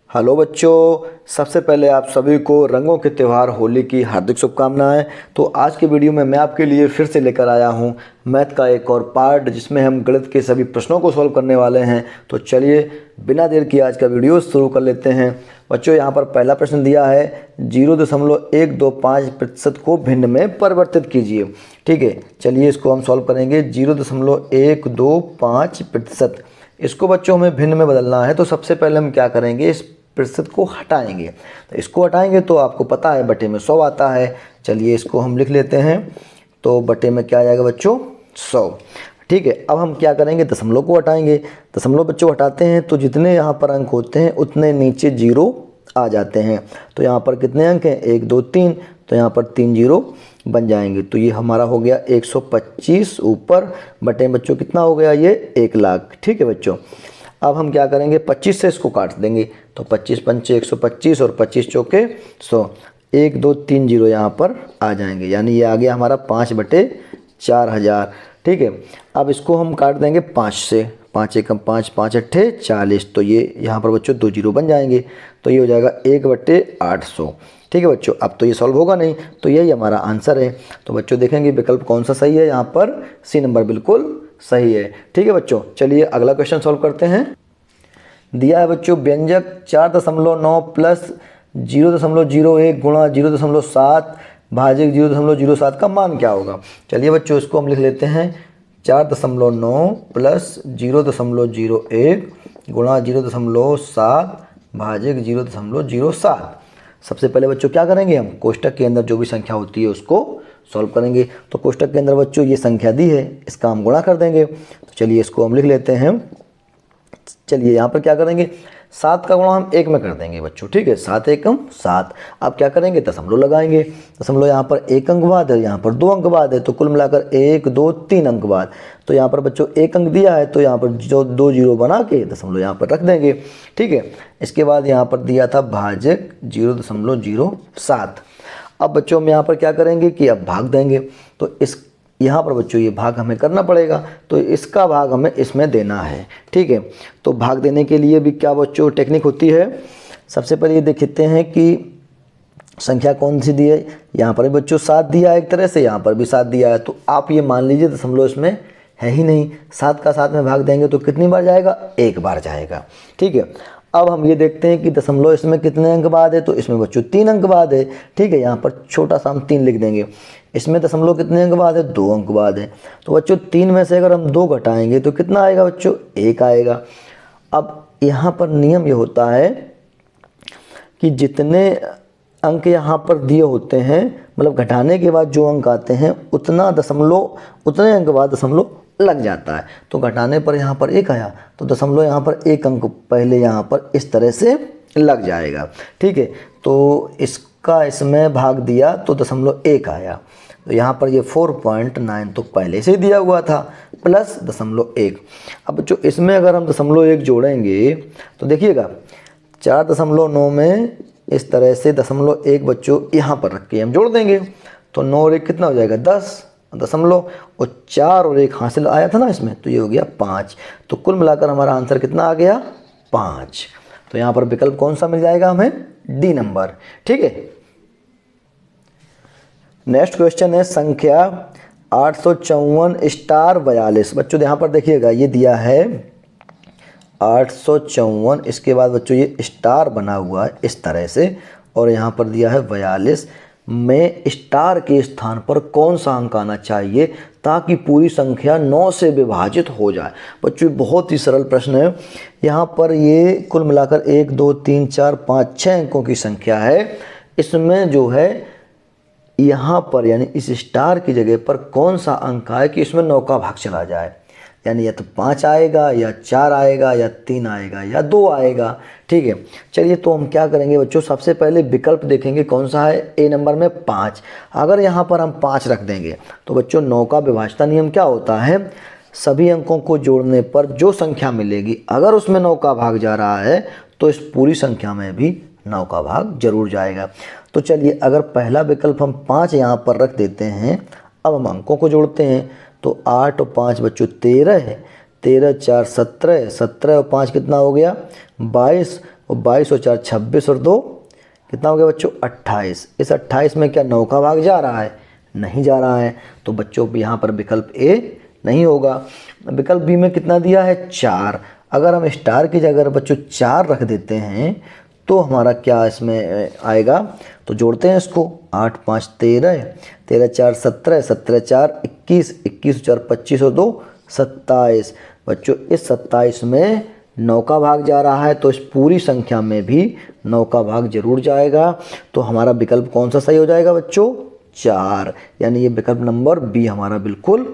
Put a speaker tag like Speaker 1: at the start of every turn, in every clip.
Speaker 1: Hello बच्चों, सबसे पहले आप सभी को रंगों के त्यौहार होली की हार्दिक शुभकामनाएं। तो आज के वीडियो में मैं आपके लिए फिर से लेकर आया हूं मैथ का एक और पार्ट, जिसमें हम गणित के सभी प्रश्नों को सॉल्व करने वाले हैं। तो चलिए बिना देर किए आज का वीडियो शुरू कर लेते हैं। बच्चों, यहाँ पर पहला प्रश्न दिया है 0.125% को भिन्न में परिवर्तित कीजिए। ठीक है, चलिए इसको हम सॉल्व करेंगे। 0.125%, इसको बच्चों हमें भिन्न में बदलना है। तो सबसे पहले हम क्या करेंगे, इस प्रतिशत को हटाएंगे। तो इसको हटाएंगे तो आपको पता है बटे में 100 आता है। चलिए इसको हम लिख लेते हैं। तो बटे में क्या आ जाएगा बच्चों, 100। ठीक है, अब हम क्या करेंगे, दशमलव को हटाएंगे। दशमलव बच्चों हटाते हैं तो जितने यहाँ पर अंक होते हैं उतने नीचे जीरो आ जाते हैं। तो यहाँ पर कितने अंक हैं, 1 2 3, तो यहाँ पर 3 जीरो बन जाएंगे। तो ये हमारा हो गया 125 ऊपर बटे बच्चों कितना हो गया, ये 1 लाख। ठीक है बच्चों, अब हम क्या करेंगे, 25 से इसको काट देंगे। तो 25 पंचे 125 और 25 चौके 100, 1 2 3 जीरो यहाँ पर आ जाएंगे, यानी ये आ गया हमारा 5/4000। ठीक है, अब इसको हम काट देंगे 5 से। 5 एकम 5, 5 अट्ठे 40, तो ये यहाँ पर बच्चों 2 जीरो बन जाएंगे। तो ये हो जाएगा 1/800। ठीक है बच्चों, अब तो ये सॉल्व होगा नहीं, तो यही हमारा आंसर है। तो बच्चों देखेंगे विकल्प कौन सा सही है, यहाँ पर सी नंबर बिल्कुल सही है। ठीक है बच्चों, चलिए अगला क्वेश्चन सॉल्व करते हैं। दिया है बच्चों व्यंजक 4.9 प्लस 0.01 गुणा 0.7 भाजित 0.07 का मान क्या होगा। चलिए बच्चों इसको हम लिख लेते हैं। 4.9 प्लस 0.01 गुणा 0.7 भाजित 0.07। सबसे पहले बच्चों क्या करेंगे, हम कोष्टक के अंदर जो भी संख्या होती है उसको सॉल्व करेंगे। तो कोष्टक के अंदर बच्चों ये संख्या दी है, इसका हम गुणा कर देंगे। तो चलिए इसको हम लिख लेते हैं। चलिए यहाँ पर क्या करेंगे, 7 का गुणा हम 1 में कर देंगे बच्चों। ठीक है, 7 एकम 7। अब क्या करेंगे, दशमलव लगाएंगे। दशमलव यहाँ पर 1 अंक बाद है, यहाँ पर 2 अंक बाद है, तो कुल मिलाकर 1 2 3 अंक बाद। तो यहाँ पर बच्चों 1 अंक दिया है, तो यहाँ पर जो 2 जीरो बना के दशमलव यहाँ पर रख देंगे। ठीक है, इसके बाद यहाँ पर दिया था भाजक 0.07। अब बच्चों हम यहाँ पर क्या करेंगे कि अब भाग देंगे। तो इस यहाँ पर बच्चों ये भाग हमें करना पड़ेगा, तो इसका भाग हमें इसमें देना है। ठीक है, तो भाग देने के लिए भी क्या बच्चों टेक्निक होती है। सबसे पहले ये देखते हैं कि संख्या कौन सी दी है। यहाँ पर भी बच्चों 7 दिया है एक तरह से, यहाँ पर भी 7 दिया है। तो आप ये मान लीजिए दशमलव इसमें है ही नहीं। 7 का 7 में भाग देंगे तो कितनी बार जाएगा, 1 बार जाएगा। ठीक है, अब हम ये देखते हैं कि दशमलव इसमें कितने अंक बाद है। तो इसमें बच्चों 3 अंक बाद है। ठीक है, यहाँ पर छोटा सा हम 3 लिख देंगे। इसमें दशमलव कितने अंक बाद है, 2 अंक बाद है। तो बच्चों 3 में से अगर हम 2 घटाएंगे तो कितना आएगा बच्चों, 1 आएगा। अब यहाँ पर नियम ये होता है कि जितने अंक यहाँ पर दिए होते हैं, मतलब घटाने के बाद जो अंक आते हैं उतने अंक बाद दशमलव लग जाता है। तो घटाने पर यहाँ पर 1 आया, तो दशमलव यहाँ पर 1 अंक पहले यहाँ पर इस तरह से लग जाएगा। ठीक है, तो इसका इसमें भाग दिया तो दशमलव 1 आया। तो यहाँ पर ये 4.9 तो पहले से ही दिया हुआ था, प्लस दशमलव 1। अब बच्चों इसमें अगर हम दशमलव 1 जोड़ेंगे तो देखिएगा 4.9 में इस तरह से दशमलव 1 बच्चों यहाँ पर रख के हम जोड़ देंगे। तो 9 और 1 कितना हो जाएगा, 10 दशमलव, और 4 और 1 हासिल आया था ना इसमें, तो ये हो गया 5। तो कुल मिलाकर हमारा आंसर कितना आ गया, 5। तो यहाँ पर विकल्प कौन सा मिल जाएगा हमें, डी नंबर। ठीक है, नेक्स्ट क्वेश्चन है संख्या 854 - 42। बच्चों यहाँ पर देखिएगा ये दिया है 854, इसके बाद बच्चों ये स्टार बना हुआ है इस तरह से, और यहाँ पर दिया है 42 में स्टार के स्थान पर कौन सा अंक आना चाहिए ताकि पूरी संख्या 9 से विभाजित हो जाए। बच्चों बहुत ही सरल प्रश्न है। यहाँ पर ये कुल मिलाकर 1 2 3 4 5 6 अंकों की संख्या है। इसमें जो है यहाँ पर यानी इस स्टार की जगह पर कौन सा अंक आए कि इसमें 9 का भाग चला जाए, यानी या तो 5 आएगा या 4 आएगा या 3 आएगा या 2 आएगा। ठीक है, चलिए तो हम क्या करेंगे बच्चों, सबसे पहले विकल्प देखेंगे कौन सा है, ए नंबर में 5। अगर यहाँ पर हम 5 रख देंगे तो बच्चों 9 का विभाज्यता नियम क्या होता है, सभी अंकों को जोड़ने पर जो संख्या मिलेगी अगर उसमें 9 का भाग जा रहा है तो इस पूरी संख्या में भी 9 का भाग जरूर जाएगा। तो चलिए अगर पहला विकल्प हम 5 यहाँ पर रख देते हैं, अब हम अंकों को जोड़ते हैं। तो 8 और 5 बच्चों 13 है, 13 4 17, 17 और 5 कितना हो गया 22, और 22 और 4 26 और 2 कितना हो गया बच्चों 28। इस 28 में क्या 9 का भाग जा रहा है? नहीं जा रहा है, तो बच्चों यहाँ पर विकल्प ए नहीं होगा। विकल्प बी में कितना दिया है 4। अगर हम स्टार की जगह बच्चों 4 रख देते हैं तो हमारा क्या इसमें आएगा? तो जोड़ते हैं इसको, 8 5 13, 13 4 17, 17 4 21, 21 4 25 और 2 27। बच्चों इस 27 में 9 का भाग जा रहा है, तो इस पूरी संख्या में भी 9 का भाग जरूर जाएगा। तो हमारा विकल्प कौन सा सही हो जाएगा बच्चों? 4, यानी ये विकल्प नंबर बी हमारा बिल्कुल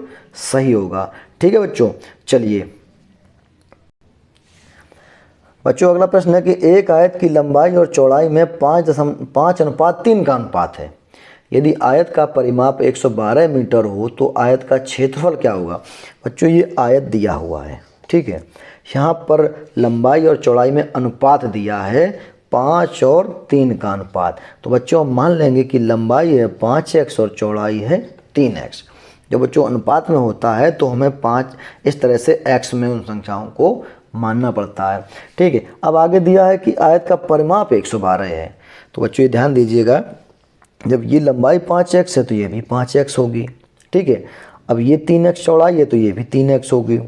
Speaker 1: सही होगा। ठीक है बच्चों, चलिए बच्चों अगला प्रश्न है कि एक आयत की लंबाई और चौड़ाई में 5:3 का अनुपात है। यदि आयत का परिमाप 112 मीटर हो तो आयत का क्षेत्रफल क्या होगा? बच्चों ये आयत दिया हुआ है, ठीक है, यहाँ पर लंबाई और चौड़ाई में अनुपात दिया है 5 और 3 का अनुपात। तो बच्चों हम मान लेंगे कि लंबाई है 5x और चौड़ाई है 3x। जब बच्चों अनुपात में होता है तो हमें 5 इस तरह से x में उन संख्याओं को मानना पड़ता है। ठीक है, अब आगे दिया है कि आयत का परिमाप 112 है। तो बच्चों ये ध्यान दीजिएगा, जब ये लंबाई 5x है तो ये भी 5x होगी। ठीक है, अब ये 3x चौड़ाई है तो ये भी 3x होगी।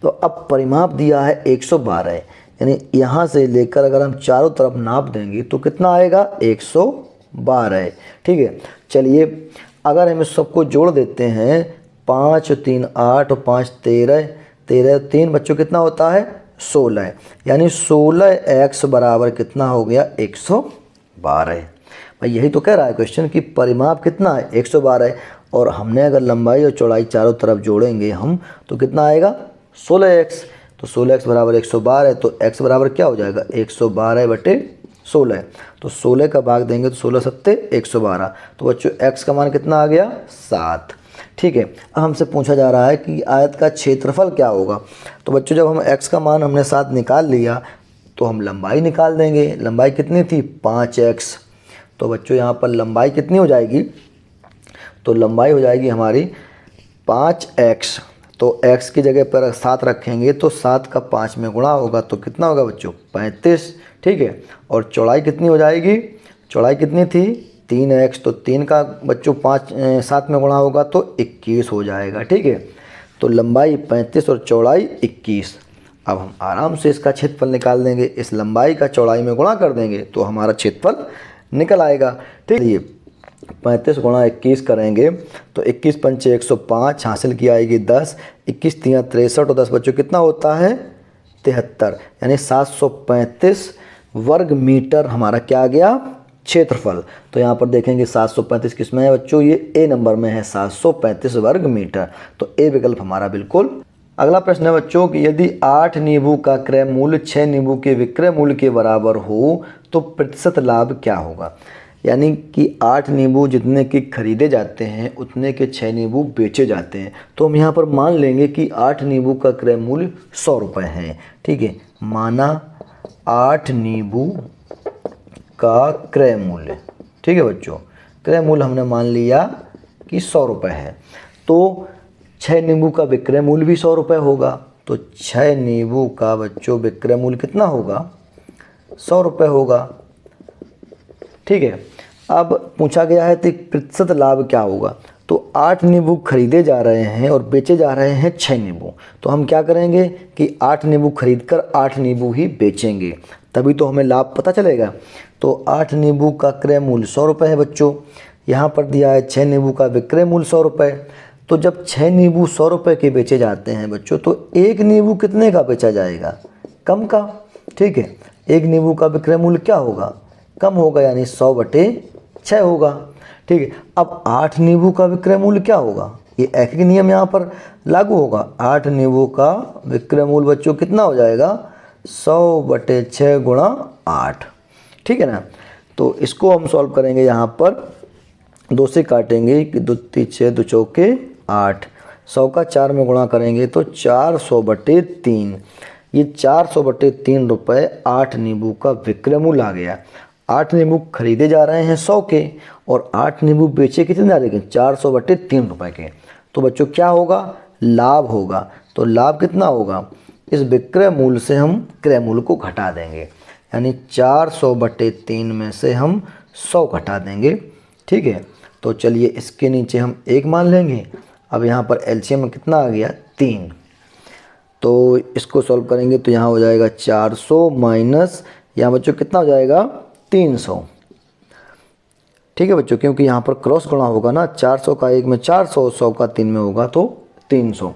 Speaker 1: तो अब परिमाप दिया है 112, यानी यहाँ से लेकर अगर हम चारों तरफ नाप देंगे तो कितना आएगा? 112। ठीक है, चलिए अगर हम इस सबको जोड़ देते हैं, 5 3 8 और 5 13, 13 3 बच्चों कितना होता है? 16, यानी 16x बराबर कितना हो गया? 112। भाई यही तो कह रहा है क्वेश्चन कि परिमाप कितना है? 112, और हमने अगर लंबाई और चौड़ाई चारों तरफ जोड़ेंगे हम तो कितना आएगा? 16x। तो 16x बराबर 112, तो x बराबर क्या हो जाएगा? 112/16। तो 16 का भाग देंगे तो 16 सत्ते 112। तो बच्चों x का मान कितना आ गया? 7। ठीक है, अब हमसे पूछा जा रहा है कि आयत का क्षेत्रफल क्या होगा। तो बच्चों जब हम x का मान हमने 7 निकाल लिया तो हम लंबाई निकाल देंगे। लंबाई कितनी थी? 5x। तो बच्चों यहाँ पर लंबाई कितनी हो जाएगी? तो लंबाई हो जाएगी हमारी 5x। तो x की जगह पर 7 रखेंगे तो 7 का 5 में गुणा होगा तो कितना होगा बच्चों? 35। ठीक है, और चौड़ाई कितनी हो जाएगी? चौड़ाई कितनी थी? 3x। तो 3 का बच्चों 7 में गुणा होगा तो 21 हो जाएगा। ठीक है, तो लंबाई 35 और चौड़ाई 21। अब हम आराम से इसका क्षेत्रफल निकाल देंगे। इस लंबाई का चौड़ाई में गुणा कर देंगे तो हमारा क्षेत्रफल निकल आएगा। ठीक है, 35 गुणा 21 करेंगे तो 21 पंचे 105, हासिल की आएगी 10, 21 3 63 और 10 बच्चों कितना होता है? 73, यानी 735 वर्ग मीटर हमारा क्या आ गया? क्षेत्रफल। तो यहाँ पर देखेंगे 735 किस में है बच्चों? ये ए नंबर में है, 735 वर्ग मीटर। तो ए विकल्प हमारा बिल्कुल। अगला प्रश्न है बच्चों कि यदि 8 नींबू का क्रय मूल्य 6 नींबू के विक्रय मूल्य के बराबर हो तो प्रतिशत लाभ क्या होगा? यानी कि 8 नींबू जितने के खरीदे जाते हैं उतने के 6 नींबू बेचे जाते हैं। तो हम यहाँ पर मान लेंगे कि 8 नींबू का क्रय मूल्य 100 रुपये है। ठीक है, माना 8 नींबू का क्रय मूल्य, ठीक है बच्चों, क्रय मूल्य हमने मान लिया कि 100 रुपये है। तो 6 नींबू का विक्रय मूल्य भी 100 रुपये होगा। तो 6 नींबू का बच्चों विक्रय मूल्य कितना होगा? 100 रुपये होगा। ठीक है, अब पूछा गया है कि प्रतिशत लाभ क्या होगा। तो 8 नींबू खरीदे जा रहे हैं और बेचे जा रहे हैं 6 नींबू। तो हम क्या करेंगे कि 8 नींबू खरीदकर 8 नींबू ही बेचेंगे, तभी तो हमें लाभ पता चलेगा। तो 8 नींबू का क्रय मूल्य 100 रुपये है बच्चों। यहाँ पर दिया है 6 नींबू का विक्रय मूल्य 100 रुपये। तो जब 6 नींबू 100 रुपये के बेचे जाते हैं बच्चों तो एक नींबू कितने का बेचा जाएगा? कम का। ठीक है, एक नींबू का विक्रय मूल्य क्या होगा? कम होगा, यानी 100/6 होगा। ठीक है, अब 8 नींबू का विक्रय मूल्य क्या होगा? ये एक ही नियम यहाँ पर लागू होगा। 8 नींबू का विक्रय मूल्य बच्चों कितना हो जाएगा? 100/6 गुणा 8। ठीक है ना, तो इसको हम सॉल्व करेंगे। यहाँ पर 2 से काटेंगे कि 2 3 6 2 चौके 8, 100 का 4 में गुणा करेंगे तो 400/3। ये 400/3 रुपये 8 नींबू का विक्रय मूल्य आ गया। 8 नींबू खरीदे जा रहे हैं 100 के और 8 नींबू बेचे कितने जा रहे हैं? 400/3 रुपये के। तो बच्चों क्या होगा? लाभ होगा। तो लाभ कितना होगा? इस विक्रय मूल्य से हम क्रय मूल्य को घटा देंगे। यानी 400/3 में से हम 100 घटा देंगे। ठीक है, तो चलिए इसके नीचे हम 1 मान लेंगे। अब यहाँ पर एलसीएम में कितना आ गया 3, तो इसको सॉल्व करेंगे तो यहाँ हो जाएगा 400 माइनस यहाँ बच्चों कितना हो जाएगा 300। ठीक है बच्चों, क्योंकि यहाँ पर क्रॉस गुणा होगा ना, 400 का 1 में 400, 100 का 3 में होगा तो 300।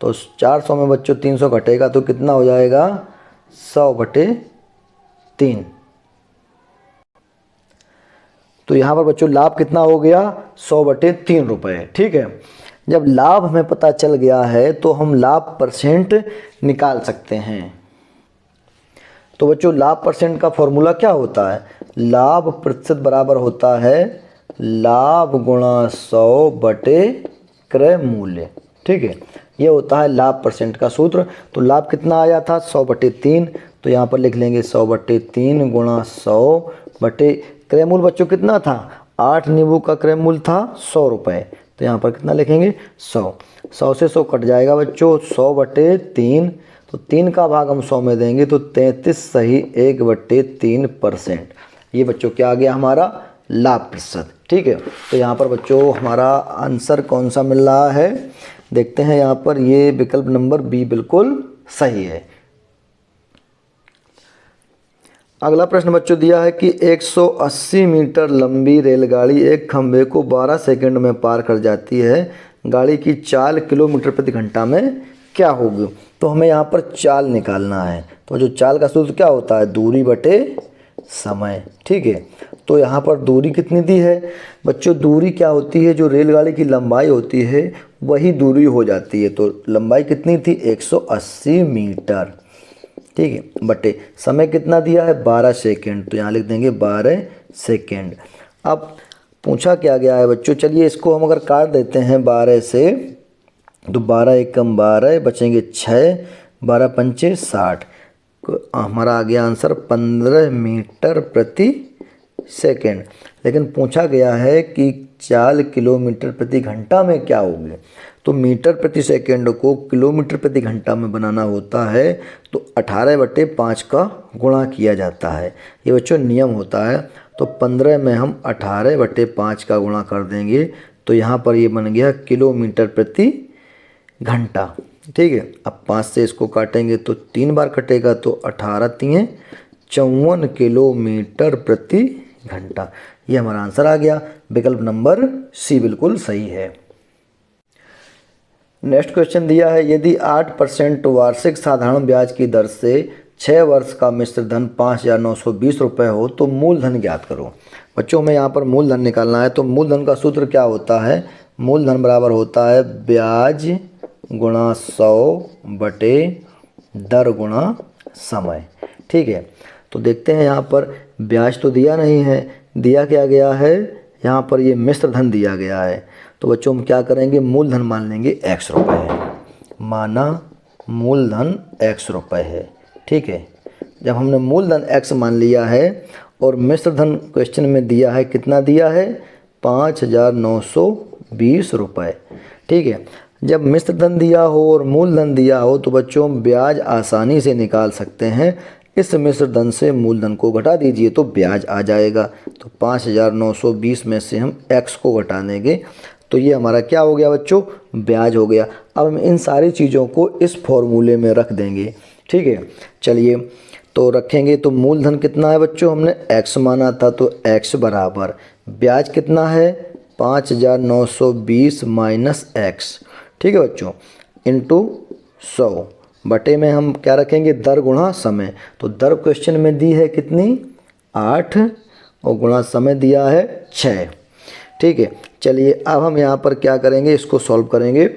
Speaker 1: तो 400 में बच्चों 300 घटेगा तो कितना हो जाएगा 100/3। तो यहाँ पर बच्चों लाभ कितना हो गया 100/3 रुपये। ठीक है, जब लाभ हमें पता चल गया है तो हम लाभ परसेंट निकाल सकते हैं। तो बच्चों लाभ परसेंट का फॉर्मूला क्या होता है, लाभ प्रतिशत बराबर होता है लाभ गुणा 100/क्रय मूल्य। ठीक है, ये होता है लाभ परसेंट का सूत्र। तो लाभ कितना आया था 100/3, तो यहाँ पर लिख लेंगे 100/3 गुणा 100/क्रय मूल्य बच्चों कितना था 8 नींबू का क्रय मूल्य था 100 रुपये। तो यहाँ पर कितना लिखेंगे 100, 100 से 100 कट जाएगा बच्चों 100/3, तो 3 का भाग हम 100 में देंगे तो 33 सही 1/3%। ये बच्चों क्या आ गया हमारा लाभ प्रतिशत। ठीक है, तो यहाँ पर बच्चों हमारा आंसर कौन सा मिल रहा है, देखते हैं यहाँ पर, ये विकल्प नंबर बी बिल्कुल सही है। अगला प्रश्न बच्चों दिया है कि 180 मीटर लंबी रेलगाड़ी एक खंभे को 12 सेकंड में पार कर जाती है, गाड़ी की चाल किलोमीटर प्रति घंटा में क्या होगी। तो हमें यहाँ पर चाल निकालना है, तो जो चाल का सूत्र क्या होता है दूरी बटे समय। ठीक है, तो यहाँ पर दूरी कितनी दी है बच्चों, दूरी क्या होती है जो रेलगाड़ी की लंबाई होती है वही दूरी हो जाती है। तो लंबाई कितनी थी 180 मीटर। ठीक है, बटे समय कितना दिया है 12 सेकंड, तो यहाँ लिख देंगे 12 सेकंड। अब पूछा क्या गया है बच्चों, चलिए इसको हम अगर काट देते हैं 12 से, तो 12 एकम 12 बचेंगे 6, 12 पंचे 60, हमारा आ गया आंसर 15 मीटर प्रति सेकंड। लेकिन पूछा गया है कि चाल किलोमीटर प्रति घंटा में क्या होगी, तो मीटर प्रति सेकंड को किलोमीटर प्रति घंटा में बनाना होता है तो 18/5 का गुणा किया जाता है, ये बच्चों नियम होता है। तो 15 में हम 18/5 का गुणा कर देंगे तो यहाँ पर ये बन गया किलोमीटर प्रति घंटा। ठीक है, अब 5 से इसको काटेंगे तो 3 बार कटेगा तो 18 तिये 54 किलोमीटर प्रति घंटा। ये हमारा आंसर आ गया, विकल्प नंबर सी बिल्कुल सही है। नेक्स्ट क्वेश्चन दिया है, यदि 8% वार्षिक साधारण ब्याज की दर से 6 वर्ष का मिश्र धन 5,920 रुपये हो तो मूलधन ज्ञात करो। बच्चों में यहाँ पर मूलधन निकालना है, तो मूलधन का सूत्र क्या होता है, मूलधन बराबर होता है ब्याज गुणा 100 दर गुणा समय। ठीक है, तो देखते हैं यहाँ पर ब्याज तो दिया नहीं है, दिया क्या गया है यहाँ पर ये मिश्र धन दिया गया है। तो बच्चों हम क्या करेंगे मूलधन मान लेंगे x रुपये है, माना मूलधन x रुपये है। ठीक है, जब हमने मूलधन x मान लिया है और मिश्र धन क्वेश्चन में दिया है कितना दिया है 5,920 रुपये। ठीक है, जब मिश्र धन दिया हो और मूलधन दिया हो तो बच्चों ब्याज आसानी से निकाल सकते हैं। इस मिश्र धन से मूलधन को घटा दीजिए तो ब्याज आ जाएगा। तो 5,920 में से हम x को घटा देंगे तो ये हमारा क्या हो गया बच्चों ब्याज हो गया। अब हम इन सारी चीज़ों को इस फॉर्मूले में रख देंगे। ठीक है, चलिए तो रखेंगे तो मूलधन कितना है बच्चों हमने x माना था तो x बराबर ब्याज कितना है 5,920 माइनस x। ठीक है बच्चों, इंटू 100 बटे में हम क्या रखेंगे दर गुणा समय। तो दर क्वेश्चन में दी है कितनी 8 और गुणा समय दिया है 6। ठीक है, चलिए अब हम यहाँ पर क्या करेंगे इसको सॉल्व करेंगे।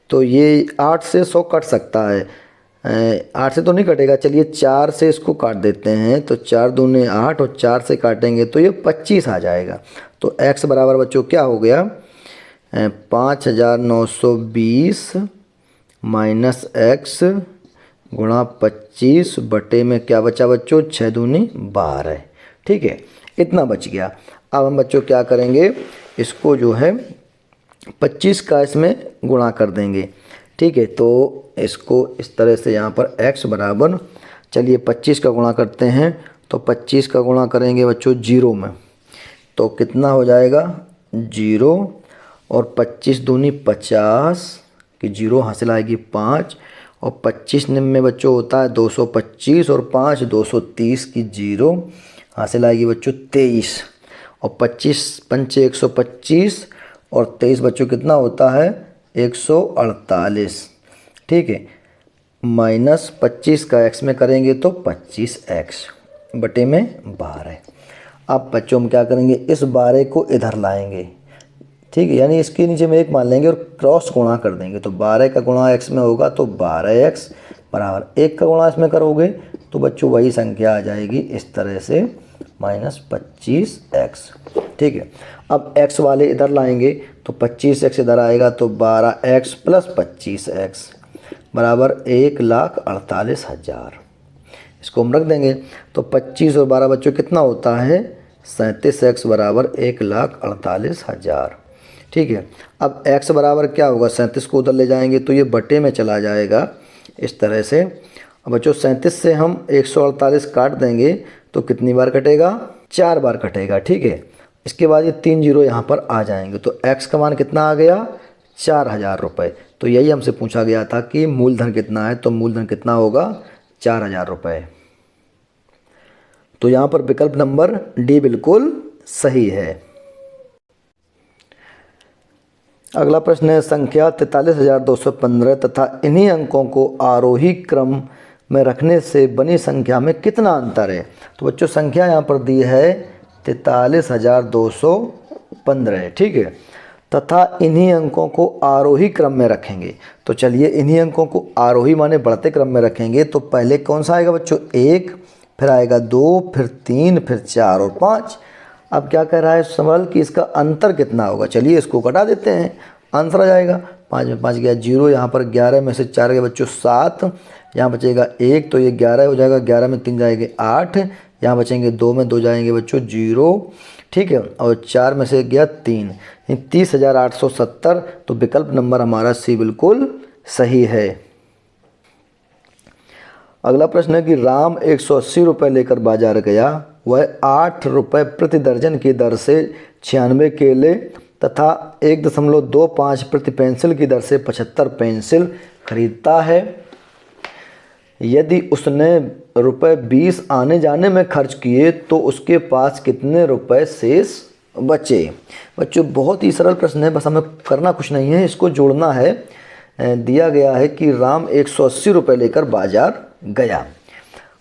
Speaker 1: तो ये 8 से 100 कट सकता है, 8 से तो नहीं कटेगा, चलिए 4 से इसको काट देते हैं। तो 4 दूने 8 और 4 से काटेंगे तो ये 25 आ जाएगा। तो x बराबर बच्चों क्या हो गया 5,920 माइनस x गुणा 25 बटे में क्या बचा बच्चों 6 दूनी 12। ठीक है, इतना बच गया। अब हम बच्चों क्या करेंगे इसको जो है 25 का इसमें गुणा कर देंगे। ठीक है, तो इसको इस तरह से यहाँ पर x बराबर चलिए 25 का गुणा करते हैं तो 25 का गुणा करेंगे बच्चों 0 में, तो कितना हो जाएगा 0, और 25 दूनी 50 कि 0 हासिल आएगी 5, और 25 निम्न बच्चों होता है 225, और 5 230 की 0 हासिल आएगी बच्चों 23, और 25 पंचे 125, और 23 बच्चों कितना होता है 148। ठीक है, माइनस 25 का x में करेंगे तो 25x बटे में 12। अब बच्चों हम क्या करेंगे, इस 12 को इधर लाएंगे। ठीक है, यानी इसके नीचे में 1 मान लेंगे और क्रॉस गुणा कर देंगे, तो 12 का गुणा x में होगा तो 12x बराबर 1 का गुणा इसमें करोगे तो बच्चों वही संख्या आ जाएगी इस तरह से -25x। ठीक है, अब x वाले इधर लाएंगे तो 25x इधर आएगा तो 12x प्लस 25x बराबर 1,48,000। इसको हम रख देंगे तो 25 और 12 बच्चों कितना होता है 37x बराबर 1,48,000। ठीक है, अब x बराबर क्या होगा, 37 को उधर ले जाएंगे तो ये बटे में चला जाएगा इस तरह से। अब बच्चों 37 से हम 148 काट देंगे तो कितनी बार कटेगा, 4 बार कटेगा। ठीक है, इसके बाद ये 3 जीरो यहाँ पर आ जाएंगे तो x का मान कितना आ गया 4,000 रुपये। तो यही हमसे पूछा गया था कि मूलधन कितना है, तो मूलधन कितना होगा 4,000 रुपये। तो यहाँ पर विकल्प नंबर डी बिल्कुल सही है। अगला प्रश्न है संख्या 43,215 तथा इन्हीं अंकों को आरोही क्रम में रखने से बनी संख्या में कितना अंतर है। तो बच्चों संख्या यहाँ पर दी है 43,215। ठीक है, तथा इन्हीं अंकों को आरोही क्रम में रखेंगे। तो चलिए इन्हीं अंकों को आरोही माने बढ़ते क्रम में रखेंगे तो पहले कौन सा आएगा बच्चों 1, फिर आएगा 2, फिर 3, फिर 4 और 5। अब क्या कह रहा है सवाल कि इसका अंतर कितना होगा। चलिए इसको घटा देते हैं, आंसर आ जाएगा 5 में 5 गया 0, यहाँ पर 11 में से 4 गए बच्चों 7, यहाँ बचेगा 1 तो ये 11 हो जाएगा, 11 में 3 जाएंगे 8, यहाँ बचेंगे 2 में 2 जाएंगे बच्चों 0। ठीक है, और 4 में से गया 3, 30,870। तो विकल्प नंबर हमारा सी बिल्कुल सही है। अगला प्रश्न है कि राम 180 रुपये लेकर बाजार गया, वह 8 रुपये प्रति दर्जन की दर से 96 केले तथा 1.25 प्रति पेंसिल की दर से 75 पेंसिल खरीदता है। यदि उसने रुपये 20 आने जाने में खर्च किए तो उसके पास कितने रुपए शेष बचे। बच्चों बहुत ही सरल प्रश्न है, बस हमें करना कुछ नहीं है, इसको जोड़ना है। दिया गया है कि राम 180 रुपये लेकर बाजार गया,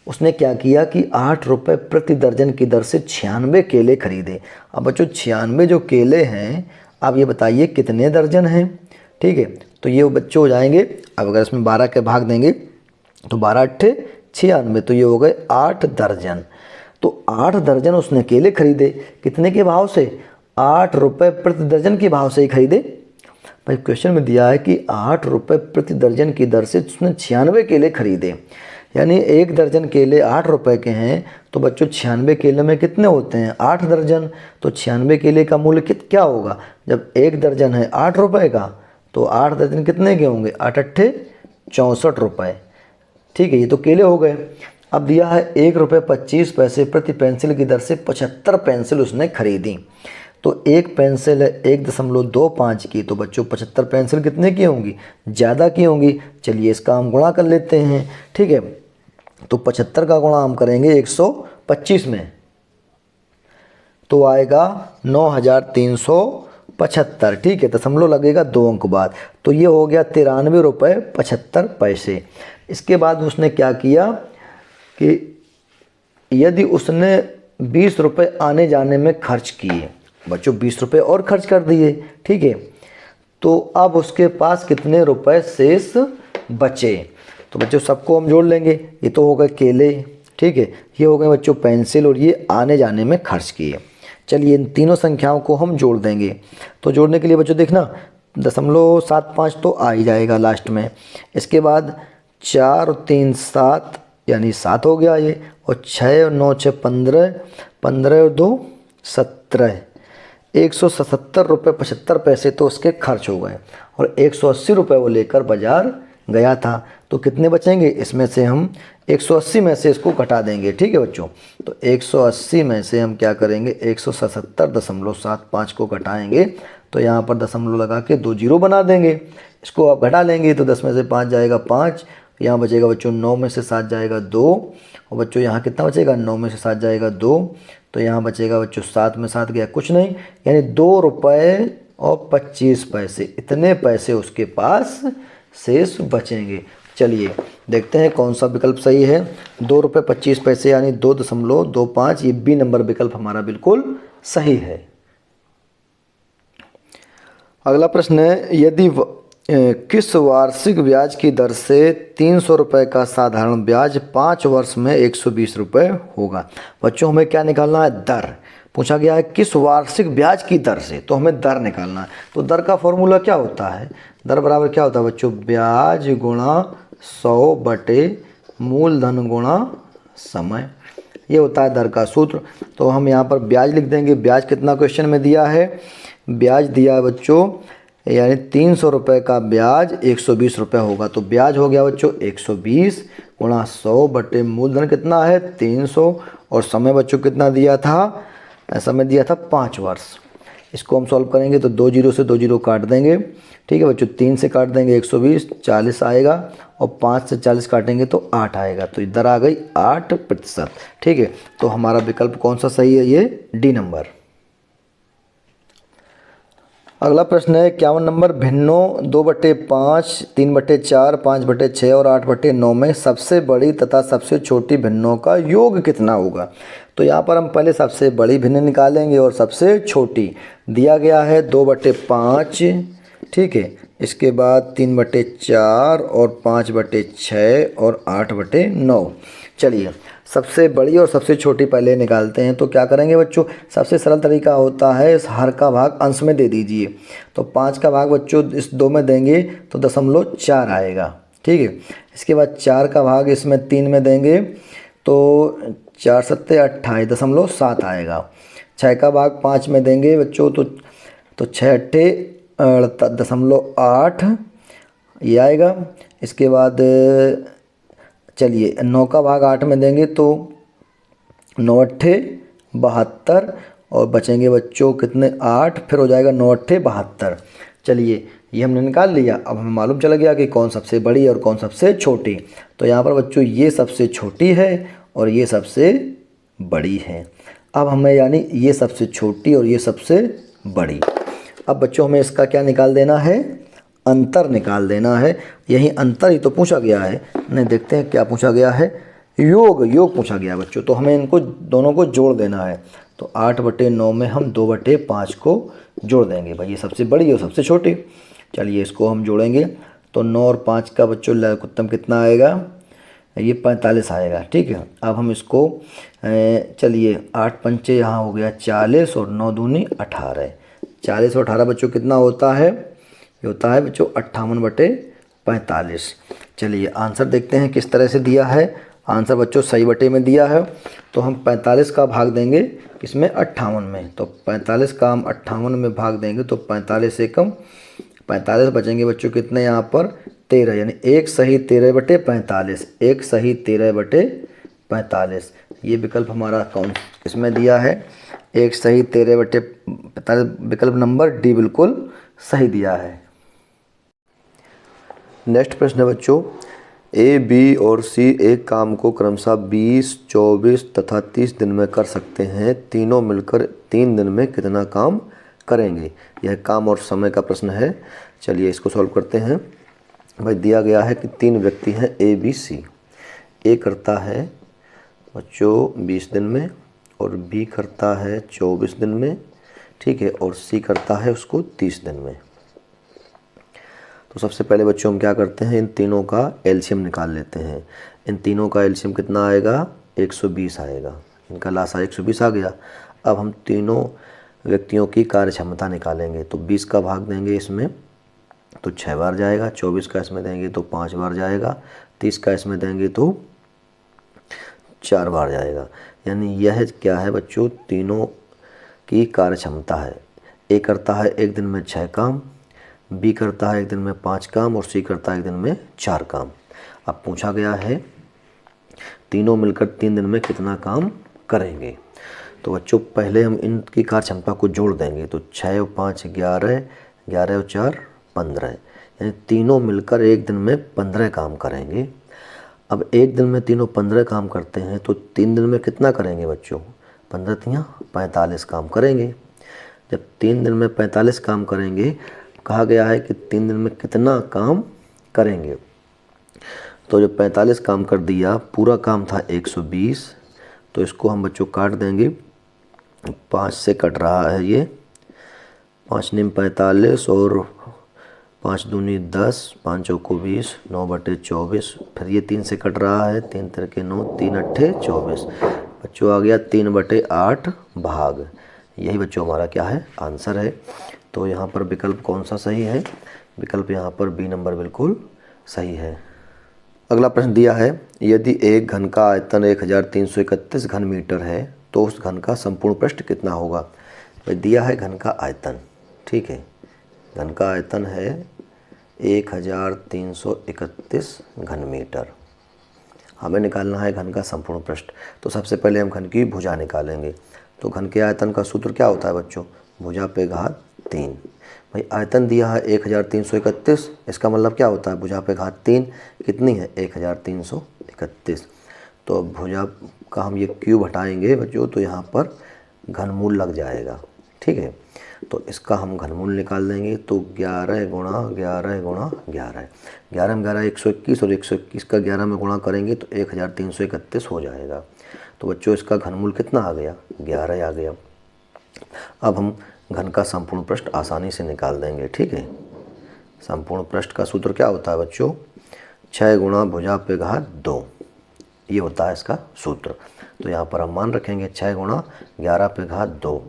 Speaker 1: उसने क्या किया कि 8 रुपये प्रति दर्जन की दर से 96 केले खरीदे। अब बच्चों 96 जो केले हैं आप ये बताइए कितने दर्जन हैं। ठीक है, तो ये बच्चों हो जाएंगे, अब अगर इसमें 12 के भाग देंगे तो 12 अट्ठे 96, तो ये हो गए 8 दर्जन। तो 8 दर्जन उसने केले खरीदे, कितने के भाव से 8 रुपये प्रति दर्जन के भाव से ही खरीदे। भाई क्वेश्चन में दिया है कि 8 रुपये प्रति दर्जन की दर से उसने 96 केले खरीदे, यानी 1 दर्जन केले 8 रुपये के हैं तो बच्चों 96 केले में कितने होते हैं 8 दर्जन। तो 96 केले का मूल्य क्या होगा, जब 1 दर्जन है 8 रुपये का तो 8 दर्जन कितने के होंगे 8 अट्ठे 64 रुपये। ठीक है, ये तो केले हो गए। अब दिया है 1 रुपये 25 पैसे प्रति पेंसिल की दर से 75 पेंसिल उसने खरीदी। तो एक पेंसिल है 1.25 की, तो बच्चों 75 पेंसिल कितने की होंगी, ज़्यादा की होंगी। चलिए इसका हम गुणा कर लेते हैं। ठीक है, तो 75 का गुणा हम करेंगे 125 में तो आएगा 9,375। ठीक है, दशमलव लगेगा 2 अंक बाद, तो ये हो गया 93 रुपये 75 पैसे। इसके बाद उसने क्या किया कि यदि उसने 20 रुपये आने जाने में खर्च किए, बच्चों 20 रुपये और खर्च कर दिए। ठीक है, तो अब उसके पास कितने रुपए शेष बचे। तो बच्चों सबको हम जोड़ लेंगे, ये तो हो गए केले। ठीक है, ये हो गए बच्चों पेंसिल और ये आने जाने में खर्च किए। चलिए इन तीनों संख्याओं को हम जोड़ देंगे। तो जोड़ने के लिए बच्चों देखना 0.75 तो आ ही जाएगा लास्ट में। इसके बाद 4 और 3 7 यानी 7 हो गया ये, और 6 और 9 6 15, 15 और 2 17, 177 रुपये 75 पैसे तो उसके खर्च हो गए और 180 रुपये वो लेकर बाजार गया था। तो कितने बचेंगे, इसमें से हम 180 में से इसको घटा देंगे। ठीक है बच्चों, तो 180 में से हम क्या करेंगे, 177.75 को घटाएंगे, तो यहाँ पर दशमलव लगा के 2 जीरो बना देंगे। इसको आप घटा लेंगे तो 10 में से 5 जाएगा 5, यहाँ बचेगा बच्चों 9 में से 7 जाएगा 2, और बच्चों यहाँ कितना बचेगा, 9 में से 7 जाएगा 2, तो यहाँ बचेगा बच्चों 7 में 7 गया कुछ नहीं, यानी 2 रुपये और 25 पैसे, इतने पैसे उसके पास शेष बचेंगे। चलिए देखते हैं कौन सा विकल्प सही है। 2 रुपये 25 पैसे यानी 2.25, ये बी नंबर विकल्प हमारा बिल्कुल सही है। अगला प्रश्न है, यदि किस वार्षिक ब्याज की दर से 300 रुपये का साधारण ब्याज 5 वर्ष में 120 रुपये होगा। बच्चों हमें क्या निकालना है, दर पूछा गया है, किस वार्षिक ब्याज की दर से, तो हमें दर निकालना है। तो दर का फॉर्मूला क्या होता है, दर बराबर क्या होता है बच्चों, ब्याज गुणा 100 बटे मूलधन गुणा समय, ये होता है दर का सूत्र। तो हम यहाँ पर ब्याज लिख देंगे, ब्याज कितना क्वेश्चन में दिया है, ब्याज दिया है बच्चों, यानी 300 रुपये का ब्याज 120 रुपये होगा, तो ब्याज हो गया बच्चों 120 गुणा 100 बटे मूलधन कितना है 300, और समय बच्चों कितना दिया था, समय दिया था 5 वर्ष। इसको हम सॉल्व करेंगे तो 2 जीरो से 2 जीरो काट देंगे। ठीक है बच्चों, 3 से काट देंगे 120, 40 आएगा, और 5 से 40 काटेंगे तो 8 आएगा, तो दर आ गई 8%। ठीक है, तो हमारा विकल्प कौन सा सही है, ये डी नंबर। अगला प्रश्न है 51 नंबर, भिन्नों 2/5, 3/4, 5/6 और 8/9 में सबसे बड़ी तथा सबसे छोटी भिन्नों का योग कितना होगा। तो यहाँ पर हम पहले सबसे बड़ी भिन्न निकालेंगे और सबसे छोटी, दिया गया है 2/5, ठीक है, इसके बाद 3/4 और 5/6 और 8/9। चलिए सबसे बड़ी और सबसे छोटी पहले निकालते हैं। तो क्या करेंगे बच्चों, सबसे सरल तरीका होता है इस हर का भाग अंश में दे दीजिए। तो 5 का भाग बच्चों इस 2 में देंगे तो 0.4 आएगा। ठीक है, इसके बाद 4 का भाग इसमें 3 में देंगे तो 4 सत्ते 28, 0.7 आएगा। 6 का भाग 5 में देंगे बच्चों तो 6 अट्ठे 0.8 ये आएगा। इसके बाद चलिए 9 का भाग 8 में देंगे तो 9 अट्ठे 72, और बचेंगे बच्चों कितने 8, फिर हो जाएगा 9 अट्ठे 72। चलिए ये हमने निकाल लिया। अब हमें मालूम चल गया कि कौन सबसे बड़ी और कौन सबसे छोटी। तो यहाँ पर बच्चों ये सबसे छोटी है और ये सबसे बड़ी है। अब हमें यानी ये सबसे छोटी और ये सबसे बड़ी। अब बच्चों हमें इसका क्या निकाल देना है, अंतर निकाल देना है। यही अंतर ही तो पूछा गया है, नहीं देखते हैं क्या पूछा गया है, योग पूछा गया बच्चों। तो हमें इनको दोनों को जोड़ देना है। तो 8/9 में हम 2/5 को जोड़ देंगे, भाई ये सबसे बड़ी और सबसे छोटी। चलिए इसको हम जोड़ेंगे तो 9 और 5 का बच्चों लघुत्तम कितना आएगा, ये 45 आएगा। ठीक है, अब हम इसको चलिए 8 पंचे यहाँ हो गया 40 और 9 दूनी 18, 40 और 18 बच्चों कितना होता है, ये होता है बच्चों 58/45। चलिए आंसर देखते हैं किस तरह से दिया है। आंसर बच्चों सही बटे में दिया है, तो हम 45 का भाग देंगे इसमें 58 में, तो 45 का हम 58 में भाग देंगे तो 45 एकम 45 बचेंगे बच्चों कितने यहाँ पर 13, यानी 1 सही 13/45, 1 सही 13/45। ये विकल्प हमारा कौन इसमें दिया है, 1 सही 13/45, विकल्प नंबर डी बिल्कुल सही दिया है। नेक्स्ट प्रश्न है बच्चों, ए, बी और सी एक काम को क्रमशः 20, 24 तथा 30 दिन में कर सकते हैं। तीनों मिलकर 3 दिन में कितना काम करेंगे। यह काम और समय का प्रश्न है। चलिए इसको सॉल्व करते हैं। भाई दिया गया है कि 3 व्यक्ति हैं ए, बी, सी। ए करता है बच्चों 20 दिन में और बी करता है 24 दिन में, ठीक है, और सी करता है उसको 30 दिन में। तो सबसे पहले बच्चों हम क्या करते हैं, इन तीनों का एलसीएम निकाल लेते हैं। इन तीनों का एलसीएम कितना आएगा, 120 आएगा। इनका लासा 120 आ गया। अब हम तीनों व्यक्तियों की कार्य क्षमता निकालेंगे। तो 20 का भाग देंगे इसमें तो 6 बार जाएगा, 24 का इसमें देंगे तो 5 बार जाएगा, 30 का इसमें देंगे तो 4 बार जाएगा। यानी यह क्या है बच्चों, तीनों की कार्य क्षमता है। ए करता है एक दिन में 6 काम, बी करता है एक दिन में 5 काम और सी करता है एक दिन में 4 काम। अब पूछा गया है तीनों मिलकर 3 दिन में कितना काम करेंगे। तो बच्चों पहले हम इनकी कार्य क्षमता को जोड़ देंगे। तो 6 और 5 11, 11 और 4 15, यानी तीनों मिलकर एक दिन में 15 काम करेंगे। अब एक दिन में तीनों 15 काम करते हैं तो 3 दिन में कितना करेंगे बच्चों? 15 तियाँ 45 काम करेंगे। जब 3 दिन में 45 काम करेंगे, कहा गया है कि 3 दिन में कितना काम करेंगे। तो जब 45 काम कर दिया, पूरा काम था 120, तो इसको हम बच्चों काट देंगे। 5 से कट रहा है ये, 5 निम 45 और 5 दूनी 10, 5 चौको 20, 9/24, फिर ये 3 से कट रहा है, 3 तिरके 9, 3 अट्ठे 24, बच्चों आ गया 3/8 भाग। यही बच्चों हमारा क्या है? आंसर है। तो यहाँ पर विकल्प कौन सा सही है? विकल्प यहाँ पर बी नंबर बिल्कुल सही है। अगला प्रश्न दिया है, यदि एक घन का आयतन 1331 घन मीटर है तो उस घन का संपूर्ण पृष्ठ कितना होगा। भाई दिया है घन का आयतन, ठीक है, घन का आयतन है 1331 घन मीटर। हमें निकालना है घन का संपूर्ण पृष्ठ। तो सबसे पहले हम घन की भुजा निकालेंगे। तो घन के आयतन का सूत्र क्या होता है बच्चों? भुजा पे घात 3। भाई आयतन दिया है 1331, इसका मतलब क्या होता है? भुजा पे घात 3 कितनी है? 1331। तो भुजा का हम ये क्यूब हटाएंगे बच्चों, तो यहाँ पर घनमूल लग जाएगा, ठीक है। तो इसका हम घनमूल निकाल देंगे। तो 11 गुणा 11 गुणा 11, 11 में 11 121 और 121 का 11 में गुणा करेंगे तो 1331 हो जाएगा। तो बच्चों इसका घनमूल कितना आ गया? 11 आ गया। अब हम घन का संपूर्ण पृष्ठ आसानी से निकाल देंगे, ठीक है। संपूर्ण पृष्ठ का सूत्र क्या होता है बच्चों? 6 गुणा भुजा पे घात 2, ये होता है इसका सूत्र। तो यहाँ पर हम मान रखेंगे 6 गुणा 11 पे घात 2,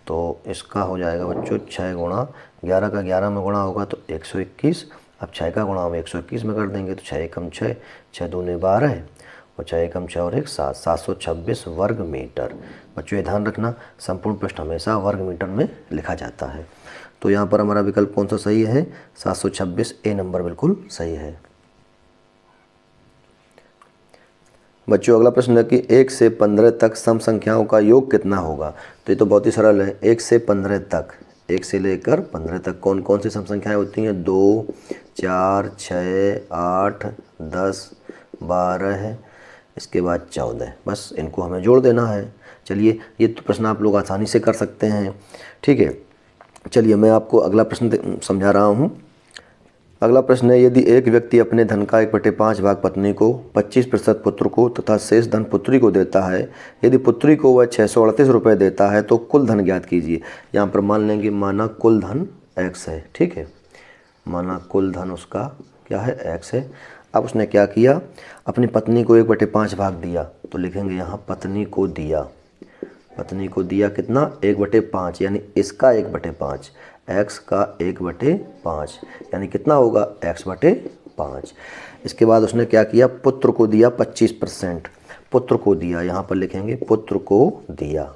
Speaker 1: तो इसका हो जाएगा बच्चों 6 गुणा 11 का 11 में गुणा होगा तो 121। अब 6 का गुणा हम 121 में कर देंगे तो 6 एकम 6, 6 दूनी 12 और 6 एकम 6 और 1 7, 726 वर्ग मीटर। बच्चों ये ध्यान रखना, संपूर्ण पृष्ठ हमेशा वर्ग मीटर में लिखा जाता है। तो यहाँ पर हमारा विकल्प कौन सा सही है? 726 ए नंबर बिल्कुल सही है। बच्चों अगला प्रश्न है कि 1 से 15 तक सम संख्याओं का योग कितना होगा। तो ये तो बहुत ही सरल है। 1 से 15 तक, 1 से लेकर 15 तक कौन कौन सी सम संख्याएँ होती हैं? 2, 4, 6, 8, 10, 12, इसके बाद 14। बस इनको हमें जोड़ देना है। चलिए ये तो प्रश्न आप लोग आसानी से कर सकते हैं, ठीक है। चलिए मैं आपको अगला प्रश्न समझा रहा हूँ। अगला प्रश्न है, यदि एक व्यक्ति अपने धन का 1/5 भाग पत्नी को, 25% पुत्र को तथा शेष धन पुत्री को देता है, यदि पुत्री को वह 638 रुपये देता है तो कुल धन ज्ञात कीजिए। यहाँ पर मान लेंगे, माना कुल धन x है, ठीक है, माना कुल धन उसका क्या है? x है। अब उसने क्या किया? अपनी पत्नी को 1/5 भाग दिया, तो लिखेंगे यहाँ पत्नी को दिया। पत्नी को दिया कितना? 1/5, यानी इसका 1/5, x का 1/5, यानी कितना होगा? x/5। इसके बाद उसने क्या किया? पुत्र को दिया 25%, पुत्र को दिया, यहाँ पर लिखेंगे पुत्र को दिया,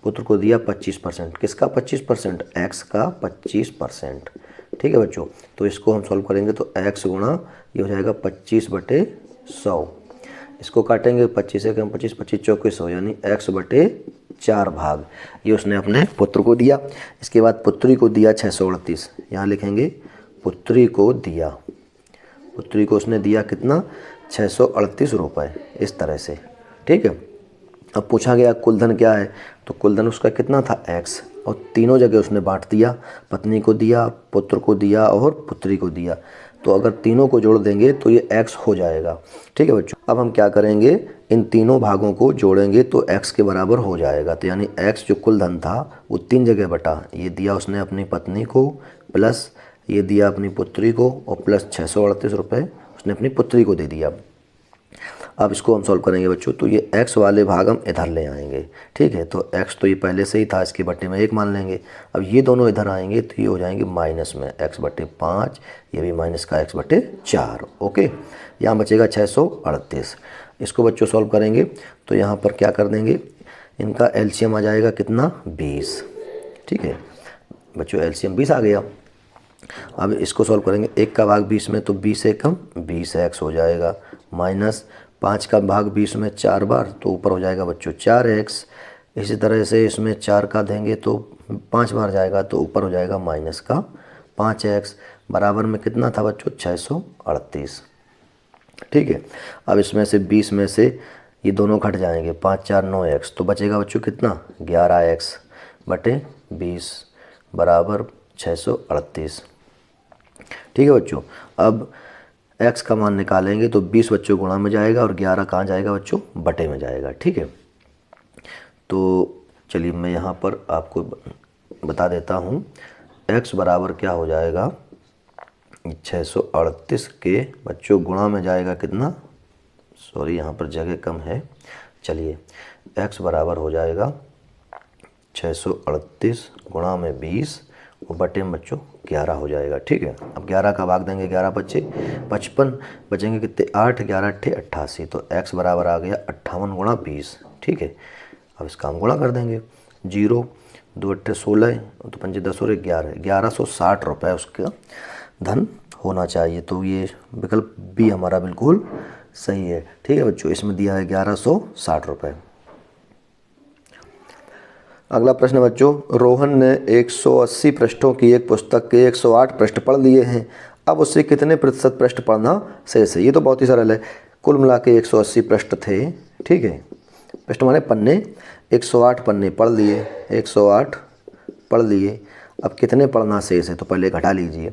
Speaker 1: पुत्र को दिया 25%। किसका 25%? x का 25%, ठीक है बच्चों। तो इसको हम सॉल्व करेंगे तो x गुणा ये हो जाएगा 25/100, इसको काटेंगे 25 से 25, 25 चौके 100, यानी x/4 भाग ये उसने अपने पुत्र को दिया। इसके बाद पुत्री को दिया 638, यहाँ लिखेंगे पुत्री को दिया, पुत्री को उसने दिया कितना? 638 रुपये, इस तरह से, ठीक है। अब पूछा गया कुल धन क्या है, तो कुल धन उसका कितना था? x, और तीनों जगह उसने बांट दिया, पत्नी को दिया, पुत्र को दिया और पुत्री को दिया। तो अगर तीनों को जोड़ देंगे तो ये x हो जाएगा, ठीक है बच्चों। अब हम क्या करेंगे? इन तीनों भागों को जोड़ेंगे तो x के बराबर हो जाएगा। तो यानी x जो कुल धन था वो 3 जगह बटा, ये दिया उसने अपनी पत्नी को, प्लस ये दिया अपनी पुत्री को, और प्लस 638 रुपये उसने अपनी पुत्री को दे दिया। अब इसको हम सॉल्व करेंगे बच्चों, तो ये x वाले भाग हम इधर ले आएंगे, ठीक है। तो x तो ये पहले से ही था, इसके बट्टे में 1 मान लेंगे। अब ये दोनों इधर आएंगे तो ये हो जाएंगे माइनस में x/5, ये भी माइनस का x/4, ओके। यहाँ बचेगा 638। इसको बच्चों सॉल्व करेंगे तो यहाँ पर क्या कर देंगे? इनका एलसीएम आ जाएगा कितना? 20, ठीक है बच्चों, एलसीएम 20 आ गया। अब इसको सॉल्व करेंगे, 1 का भाग 20 में तो 20 एकम 20x हो जाएगा, माइनस 5 का भाग 20 में 4 बार तो ऊपर हो जाएगा बच्चों 4x। इसी तरह से इसमें 4 का देंगे तो 5 बार जाएगा तो ऊपर हो जाएगा माइनस का 5x, बराबर में कितना था बच्चों 638। ठीक है, अब इसमें से 20 में से ये दोनों घट जाएंगे, 5 4 9x, तो बचेगा बच्चों कितना 11x बटे 20 बराबर 638। ठीक है बच्चों, अब x का मान निकालेंगे तो 20 बच्चों गुणा में जाएगा और 11 कहाँ जाएगा बच्चों बटे में जाएगा। ठीक है, तो चलिए मैं यहाँ पर आपको बता देता हूँ, x बराबर क्या हो जाएगा 638 के बच्चों गुणा में जाएगा कितना, सॉरी यहाँ पर जगह कम है, चलिए x बराबर हो जाएगा 638 गुणा में 20 और बटे में बच्चों 11 हो जाएगा। ठीक है, अब 11 का भाग देंगे, 11 बच्चे 55, बचेंगे कितने 8, 11 अट्ठे 88, तो x बराबर आ गया 58 गुणा 20। ठीक है, अब इसका हम गुणा कर देंगे, 0 2 अट्ठे 16 तो 5 10 और 11, 1160 रुपये उसका धन होना चाहिए। तो ये विकल्प बी हमारा बिल्कुल सही है। ठीक है बच्चों, इसमें दिया है 1160 रुपये। अगला प्रश्न बच्चों, रोहन ने 180 पृष्ठों की एक पुस्तक के 108 पृष्ठ पढ़ लिए हैं, अब उससे कितने प्रतिशत पृष्ठ पढ़ना शेष है। ये तो बहुत ही सरल है, कुल मिला के 180 पृष्ठ थे। ठीक है, पृष्ठ माने पन्ने, 108 पन्ने पढ़ लिए, 108 पढ़ लिए, अब कितने पढ़ना शेष है, तो पहले घटा लीजिए,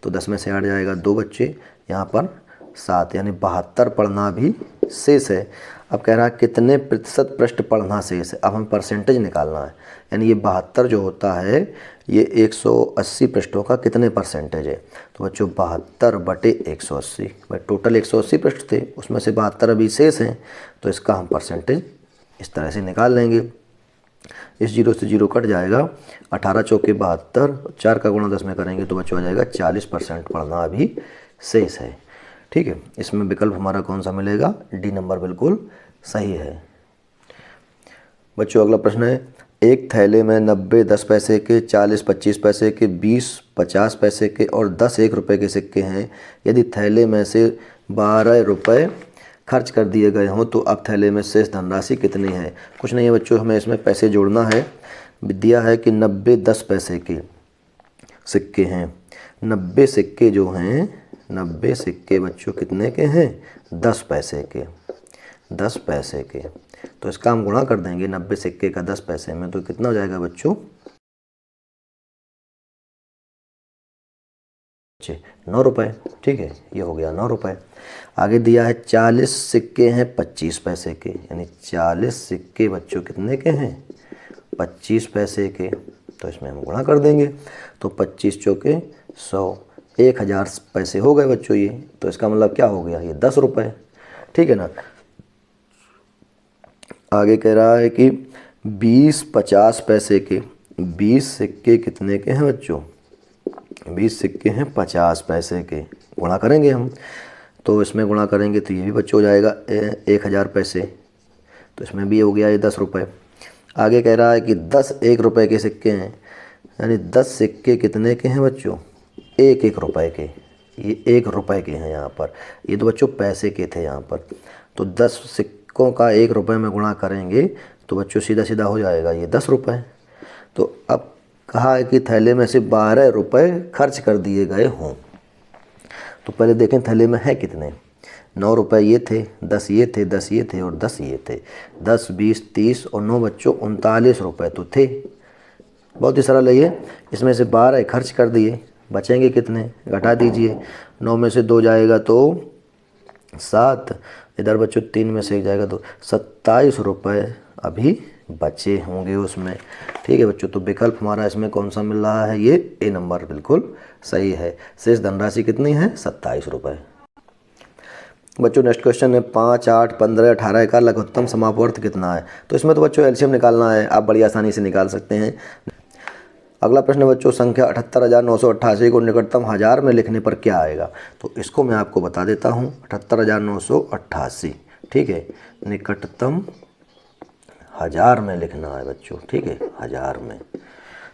Speaker 1: तो 10 में से 8 जाएगा 2 बच्चे, यहाँ पर 7 यानी 72 पढ़ना भी शेष है। अब कह रहा है कितने प्रतिशत पृष्ठ पढ़ना शेष है, अब हम परसेंटेज निकालना है, यानी ये 72 जो होता है ये 180 पृष्ठों का कितने परसेंटेज है, तो बच्चों 72 बटे 180, भाई टोटल 180 पृष्ठ थे, उसमें से 72 अभी शेष हैं, तो इसका हम परसेंटेज इस तरह से निकाल लेंगे। इस 0 से 0 कट जाएगा, 18 चौके 72, 4 का गुणा 10 में करेंगे तो बच्चों आ जाएगा 40% पढ़ना अभी शेष है। ठीक है, इसमें विकल्प हमारा कौन सा मिलेगा, डी नंबर बिल्कुल सही है। बच्चों अगला प्रश्न है, एक थैले में 90 10 पैसे के, 40 25 पैसे के, 20 50 पैसे के और 10 1 रुपये के सिक्के हैं। यदि थैले में से 12 रुपये खर्च कर दिए गए हों तो अब थैले में शेष धनराशि कितनी है। कुछ नहीं है बच्चों, हमें इसमें पैसे जोड़ना है। दिया है कि 90 10 पैसे के सिक्के हैं, 90 सिक्के जो हैं, 90 सिक्के बच्चों कितने के हैं 10 पैसे के, 10 पैसे के, तो इसका हम गुणा कर देंगे 90 सिक्के का 10 पैसे में, तो कितना हो जाएगा बच्चों 9 रुपये। ठीक है, ये हो गया 9 रुपये। आगे दिया है 40 सिक्के हैं 25 पैसे के, यानी 40 सिक्के बच्चों कितने के हैं 25 पैसे के, तो इसमें हम गुणा कर देंगे, तो 25 चौके 100, 1000 पैसे हो गए बच्चों ये, तो इसका मतलब क्या हो गया ये 10 रुपये। ठीक है ना। आगे कह रहा है कि 20 50 पैसे के 20 सिक्के कितने के हैं बच्चों, 20 सिक्के हैं 50 पैसे के, गुणा करेंगे हम, तो इसमें गुणा करेंगे तो ये भी बच्चों हो जाएगा 1000 पैसे, तो इसमें भी हो गया ये 10 रुपये। आगे कह रहा है कि 10 1 रुपये के सिक्के हैं, यानी 10 सिक्के कितने के हैं बच्चों 1 1 रुपये के, ये 1 रुपये के हैं यहाँ पर, ये तो बच्चों पैसे के थे यहाँ पर, तो 10 सिक्कों का 1 रुपये में गुणा करेंगे तो बच्चों सीधा सीधा हो जाएगा ये 10 रुपये। तो अब कहा है कि थैले में से 12 रुपये खर्च कर दिए गए हों, तो पहले देखें थैले में है कितने, 9 रुपये ये थे, 10 ये थे, 10 ये थे और 10 ये थे, 10 20 30 और 9 बच्चों 39 रुपये तो थे। बहुत ही सरल है ये, इसमें से 12 खर्च कर दिए, बचेंगे कितने, घटा दीजिए, 9 में से 2 जाएगा तो 7, इधर बच्चों 3 में से 1 जाएगा तो 27 रुपये अभी बचे होंगे उसमें। ठीक है बच्चों, तो विकल्प हमारा इसमें कौन सा मिल रहा है, ये ए नंबर बिल्कुल सही है। शेष धनराशि कितनी है 27 रुपये। बच्चों नेक्स्ट क्वेश्चन है 5 8 15 18 का लघुत्तम समापवर्त कितना है। तो इसमें तो बच्चों एलसीएम निकालना है, आप बड़ी आसानी से निकाल सकते हैं। अगला प्रश्न बच्चों, संख्या 78,988 को निकटतम 1000 में लिखने पर क्या आएगा। तो इसको मैं आपको बता देता हूँ, 78,988, ठीक है, निकटतम 1000 में लिखना है बच्चों। ठीक है, 1000 में,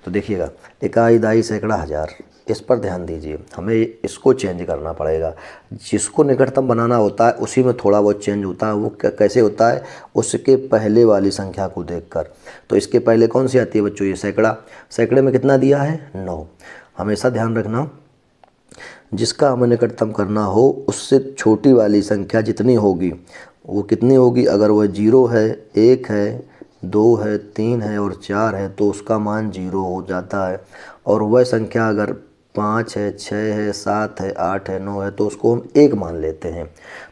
Speaker 1: तो देखिएगा, इकाई दाई सैकड़ा हज़ार, इस पर ध्यान दीजिए, हमें इसको चेंज करना पड़ेगा। जिसको निकटतम बनाना होता है उसी में थोड़ा बहुत चेंज होता है। वो कैसे होता है, उसके पहले वाली संख्या को देखकर। तो इसके पहले कौन सी आती है बच्चों, ये सैकड़ा। सैकड़े में कितना दिया है, 9। हमेशा ध्यान रखना, जिसका हमें निकटतम करना हो उससे छोटी वाली संख्या जितनी होगी वो कितनी होगी। अगर वह 0 है, 1 है, 2 है, 3 है और 4 है तो उसका मान 0 हो जाता है। और वह संख्या अगर 5 है, 6 है, 7 है, 8 है, 9 है तो उसको हम 1 मान लेते हैं।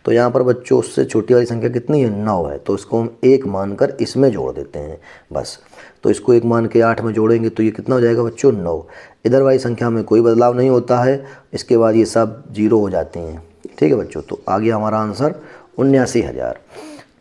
Speaker 1: तो यहाँ पर बच्चों उससे छोटी वाली संख्या कितनी है, 9 है, तो इसको हम 1 मानकर इसमें जोड़ देते हैं बस। तो इसको 1 मान के 8 में जोड़ेंगे तो ये कितना हो जाएगा बच्चों, 9। इधर वाली संख्या में कोई बदलाव नहीं होता है, इसके बाद ये सब 0 हो जाती हैं। ठीक है बच्चों, तो आ गया हमारा आंसर 79,000।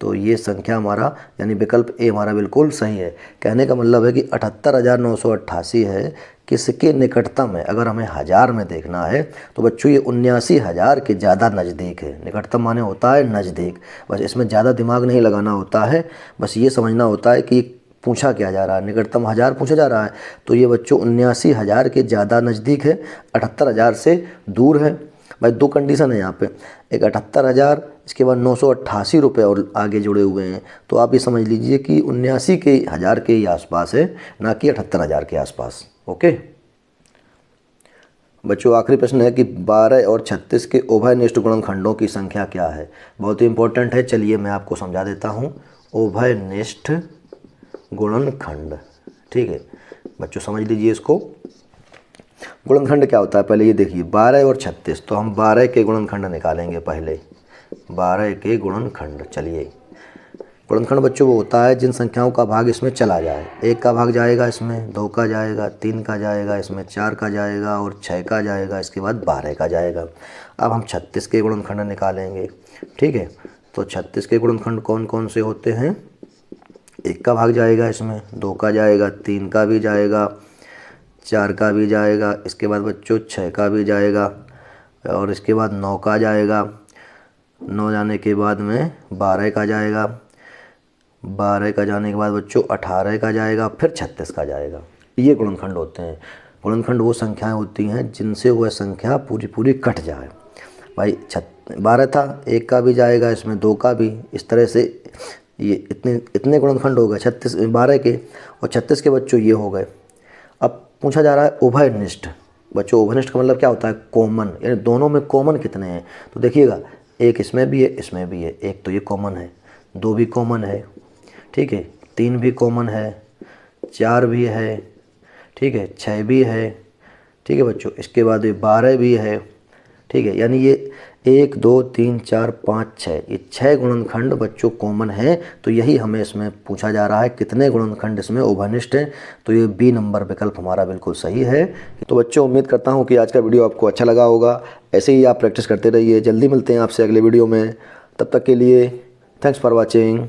Speaker 1: तो ये संख्या हमारा यानी विकल्प ए हमारा बिल्कुल सही है। कहने का मतलब है कि 78,988 है किसके निकटतम है। अगर हमें हज़ार में देखना है तो बच्चों ये 79,000 के ज़्यादा नज़दीक है। निकटतम माने होता है नज़दीक, बस इसमें ज़्यादा दिमाग नहीं लगाना होता है, बस ये समझना होता है कि पूछा क्या जा रहा है, निकटतम 1000 पूछा जा रहा है। तो ये बच्चों 79,000 के ज़्यादा नज़दीक है, 78,000 से दूर है। भाई 2 कंडीशन है यहाँ पे, एक 78,000, इसके बाद 988 रुपये और आगे जुड़े हुए हैं। तो आप ये समझ लीजिए कि 79,000 के ही आसपास है, ना कि 78,000 के आसपास। ओके बच्चों, आखिरी प्रश्न है कि 12 और 36 के उभयनिष्ठ गुणनखंडों की संख्या क्या है। बहुत ही इंपॉर्टेंट है, चलिए मैं आपको समझा देता हूँ। उभयनिष्ठ गुणनखंड, ठीक है बच्चों, समझ लीजिए इसको। गुणनखंड क्या होता है पहले ये देखिए, 12 और 36, तो हम 12 के गुणनखंड निकालेंगे पहले। 12 के गुणनखंड, चलिए गुणनखंड बच्चों वो होता है जिन संख्याओं का भाग इसमें चला जाए। 1 का भाग जाएगा इसमें, 2 का जाएगा, 3 का जाएगा इसमें, 4 का जाएगा और 6 का जाएगा, इसके बाद 12 का जाएगा। अब हम 36 के गुणनखंड निकालेंगे। ठीक है, तो 36 के गुणनखंड कौन कौन से होते हैं, 1 का भाग जाएगा इसमें, 2 का जाएगा, 3 का भी जाएगा, 4 का भी जाएगा, इसके बाद बच्चों 6 का भी जाएगा और इसके बाद 9 का जाएगा। 9 जाने के बाद में 12 का जाएगा, 12 का जाने के बाद बच्चों 18 का जाएगा, फिर 36 का जाएगा। ये गुणनखंड होते हैं। गुणनखंड वो संख्याएं होती हैं जिनसे वह संख्या पूरी पूरी कट जाए। भाई 12 था, 1 का भी जाएगा इसमें, 2 का भी, इस तरह से ये इतने गुणनखंड हो गए 12 के, और 36 के बच्चों ये हो गए। अब पूछा जा रहा है उभयनिष्ठ। बच्चों उभयनिष्ठ का मतलब क्या होता है, कॉमन, यानी दोनों में कॉमन कितने हैं। तो देखिएगा, 1 इसमें भी है, इसमें भी है, 1 तो ये कॉमन है, 2 भी कॉमन है, ठीक है, 3 भी कॉमन है, 4 भी है, ठीक है, 6 भी है, ठीक है बच्चों, इसके बाद ये 12 भी है। ठीक है, यानी ये 1 2 3 4 5 6, ये 6 गुणनखंड बच्चों कॉमन हैं। तो यही हमें इसमें पूछा जा रहा है कितने गुणनखंड इसमें उभयनिष्ठ हैं। तो ये बी नंबर विकल्प हमारा बिल्कुल सही है। तो बच्चों उम्मीद करता हूँ कि आज का वीडियो आपको अच्छा लगा होगा। ऐसे ही आप प्रैक्टिस करते रहिए। जल्दी मिलते हैं आपसे अगले वीडियो में, तब तक के लिए थैंक्स फॉर वॉचिंग।